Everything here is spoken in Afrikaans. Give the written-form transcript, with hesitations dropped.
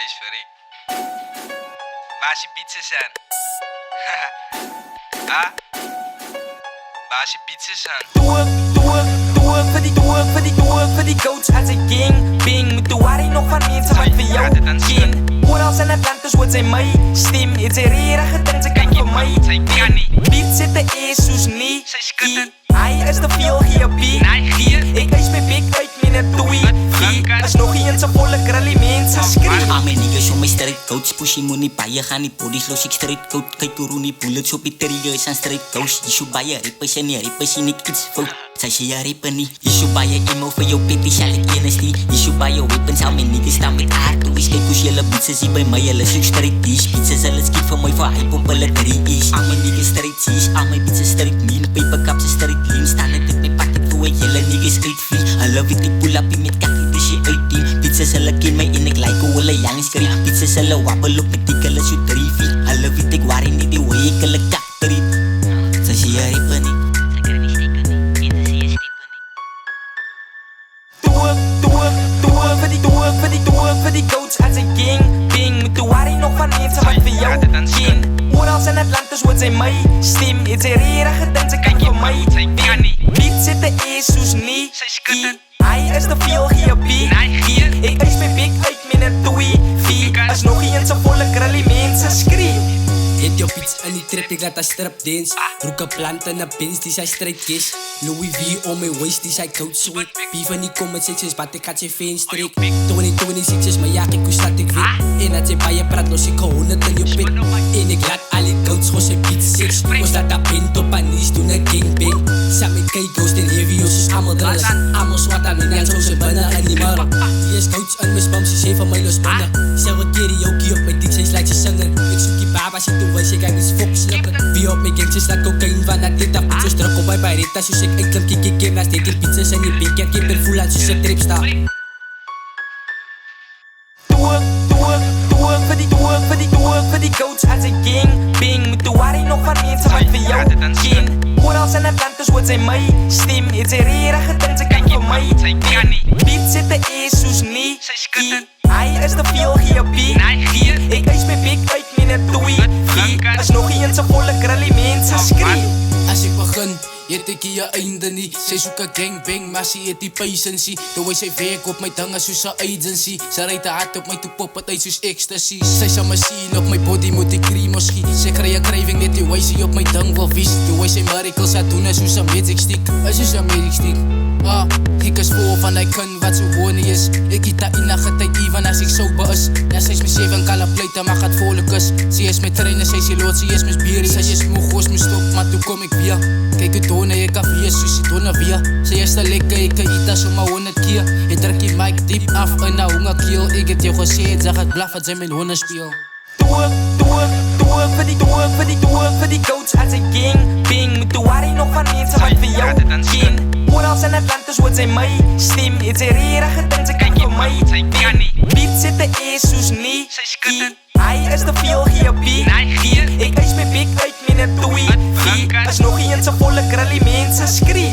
Wees verrek. Waar is je pizzas aan? Ah? Waar is je pizzas aan? Doe voor die coach als een king. Bing, moet de worry nog van mensen wat voor jou kin. Vooral zijn Atlantis wordt zij mij stem. Het zijn rerige dingen, ze kan voor mij. Beat zit de Jesus niet. Hij is te veel GP. Ik eis mijn bek uit mijn toei. As nog eens een volle krullie mensen schreeuw. Al my niggas on my straight coach. Pushing money baie gaan die bodies los ek straight coat. Kyk hoe roen die bullets op die terrie is aan straight coach. Jy so baie rippers en die rippers sien ek iets fout. Sy sê jy ripper nie. Jy so baie emo vir jou petty sal ek enes nie. Jy so baie weapons al my niggas staan met aard. Toe is kyk hoe jylle beats is by my. Jylle so straight dish. Pizzas hulle skiet vir my vir hype op hulle 3 is. Al my niggas straight cheese. Al my beats is straight mean. Paper cups is straight lean. Staan net op my pak ek toe jylle niggas uitvlieg. Hulle weet ek pull up met kakkie dis jy uitdien. Pizzas hulle ken my en ek like hoe hulle young skreef. Pizzas hulle wabble op met die hulle so 3 feet. Hulle weet ek waar en nie die way ek hulle kak treat. Sy sê jy ripper nie. Voor die coach als een king. Bing, moet de worry nog van mensen wat voor jou kin. Vooral zijn Atlantis wordt zij mij stem. Het zijn rerige dingen, ze kan voor mij. Beat zit de Jesus niet. Hij is te veel GP. Ik eis mijn bek uit mijn toei. As nog eens een volle krullie mensen schreeuw. Het jou fiets in die trip, ek laat haar strip dance. Roeke plant in 'n Benz, die sy straight kiss. Louis V on my waist, die sy coat sweat. Beef in die comment sections, but ek had sy fans streek. 2026 is my jak, ek hoe slaat ek weet. En dat sy baie praat, los ek 100 in jou pit. En ek laat al die coats gewoon sy beat 6. Ons laat haar bent op haar knees, doen 'n gangbang. Saam met K-Ghost en Heavy, ons is allemaal drillers. Allemaal swart aan die zo sy binne in die mar. Die is coach in my spam, sy sê van my los binnen. Selwe keer die jokie op my dik, sy sluit sy singer. Ek soek die baba, sy toe wys, ek kan nie foks slippen. Wie op my gangsters laat cocaine van dat dit af iets so druk op my barretta. Soos ek enklim kiek game, as dit die pizzas in die bek. Ek heb er voel aan soos ek trip sta. Voor die coach als een king. Bing, moet de worry nog van mensen wat voor jou kin. Vooral zijn Atlantis wordt zij mij stem. Het zijn rerige dingen, ze kan voor mij. Beat zit de Jesus niet. Hij is te veel GP. Ik eis mijn bek uit mijn toei. As nog eens een volle krullie mensen schreeuw. As ek begin, het ek hier einde nie. Sy soek 'n gangbang, maar sy het die patience. Toe hy sy werk op my dinge soos 'n agency. Sy ry te hard op my toe pop het uit soos ecstasy. Sy sal my sien op my body moet ek cream of schiet. Sy kry 'n craving net die way sy op my ding wil vies. Toe hy sy miracles het doen is soos 'n magic stick. Is soos 'n magic stick. Ek is vol van hy kun wat so gewoon nie is. Ek het daar enige tyd even as ek sober is. Ja, sy is my 7 kale pleite, maar gaat volle kus. Sy is my trainer, sy is die lood, sy is my spier. Sy is moeg, ons my stop, maar toe kom ek weer. Kyk hoe donne, ek af weer, soos die donne weer. Sy is te lekker, ek kan eet as om my 100 keer. Ek druk die mic diep af in na hongerkeel. Ek het jou gesê, het zeg het blaf, het sy my honde speel. Voor die coach als een king. Bing, moet de worry nog van mensen wat voor jou kin. Vooral zijn Atlantis wordt zij mij stem. Het zijn rerige dingen, ze kan voor mij. Beat zit de Jesus niet. Hij is te veel GP. Ik eis mijn bek uit mijn toei. As nog eens een volle krullie mensen schreeuw.